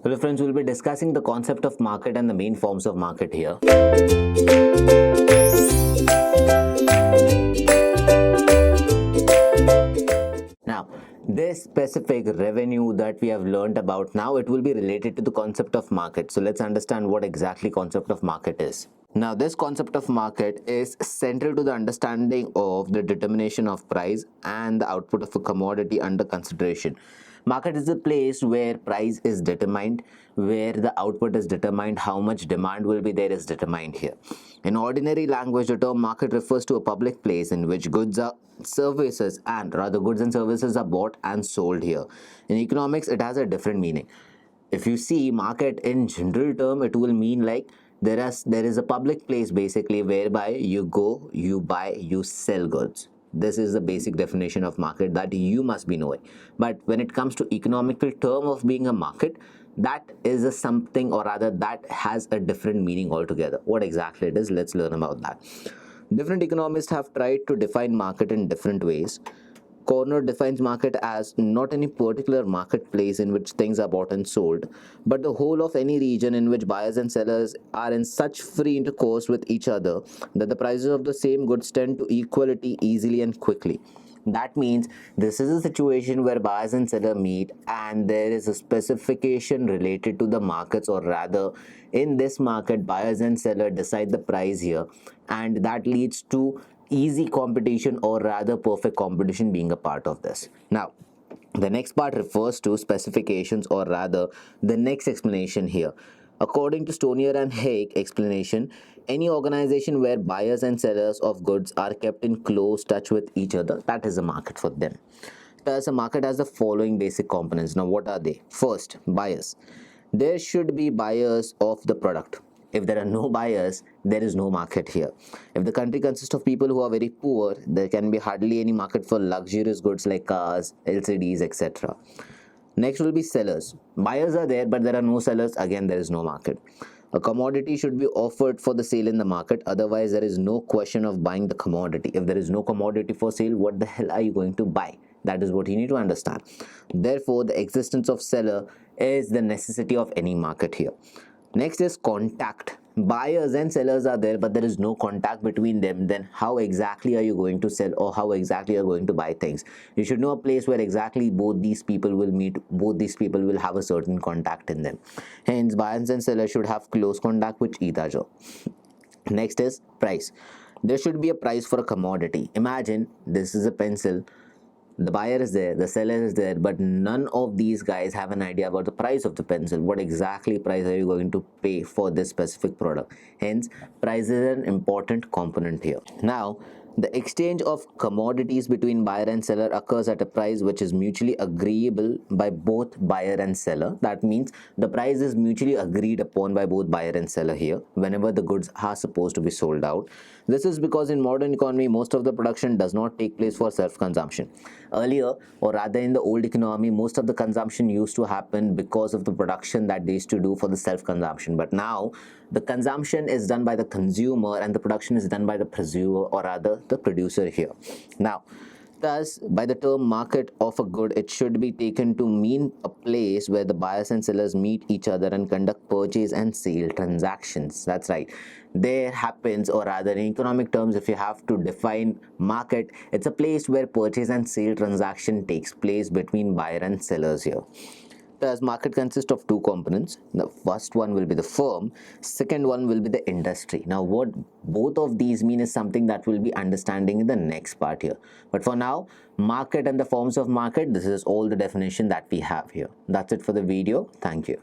Hello friends, we'll be discussing the concept of market and the main forms of market here. Now, this specific revenue that we have learned about now, it will be related to the concept of market. So let's understand what exactly concept of market is. Now, this concept of market is central to the understanding of the determination of price and the output of a commodity under consideration. Market is a place where price is determined, where the output is determined, how much demand will be there is determined here. In ordinary language, the term market refers to a public place in which goods and services are bought and sold here. In economics, it has a different meaning. If you see market in general term, it will mean like there is a public place basically whereby you go, you buy, you sell goods. This is the basic definition of market that you must be knowing. But when it comes to economical term of being a market, that is a something, or rather that has a different meaning altogether. What exactly it is, let's learn about that. Different economists have tried to define market in different ways. Corner defines market as not any particular marketplace in which things are bought and sold, but the whole of any region in which buyers and sellers are in such free intercourse with each other that the prices of the same goods tend to equality easily and quickly. That means this is a situation where buyers and seller meet and there is a specification related to the markets, or rather in this market buyers and seller decide the price here, and that leads to easy competition, or rather perfect competition being a part of this. Now, the next part refers to specifications, or rather the next explanation here. According to Stonier and Haig explanation, any organization where buyers and sellers of goods are kept in close touch with each other, that is a market for them. Thus, a market has the following basic components. Now, what are they? First, buyers. There should be buyers of the product. If there are no buyers, there is no market here. If the country consists of people who are very poor, there can be hardly any market for luxurious goods like cars, LCDs, etc. Next will be sellers. Buyers are there, but there are no sellers. Again, there is no market. A commodity should be offered for the sale in the market. Otherwise, there is no question of buying the commodity. If there is no commodity for sale, what the hell are you going to buy? That is what you need to understand. Therefore, the existence of seller is the necessity of any market here. Next is contact. Buyers and sellers are there, but there is no contact between them. Then how exactly are you going to sell, or how exactly are you going to buy things? You should know a place where exactly both these people will meet, both these people will have a certain contact in them. Hence, buyers and sellers should have close contact with each other. Next is price. There should be a price for a commodity. Imagine this is a pencil. The buyer is there, the seller is there, but none of these guys have an idea about the price of the pencil. What exactly price are you going to pay for this specific product? Hence, price is an important component here. Now, the exchange of commodities between buyer and seller occurs at a price which is mutually agreeable by both buyer and seller. That means the price is mutually agreed upon by both buyer and seller here whenever the goods are supposed to be sold out. This is because in modern economy, most of the production does not take place for self-consumption. Earlier, or rather in the old economy, most of the consumption used to happen because of the production that they used to do for the self-consumption. But now, the consumption is done by the consumer and the production is done by the pursuer, or rather the producer here. Now, thus, by the term market of a good, it should be taken to mean a place where the buyers and sellers meet each other and conduct purchase and sale transactions. That's right. There happens, or rather in economic terms, if you have to define market, it's a place where purchase and sale transaction takes place between buyer and sellers here. Thus, market consists of two components. The first one will be the firm, second one will be the industry. Now, what both of these mean is something that we'll be understanding in the next part here. But for now, market and the forms of market, this is all the definition that we have here. That's it for the video. Thank you.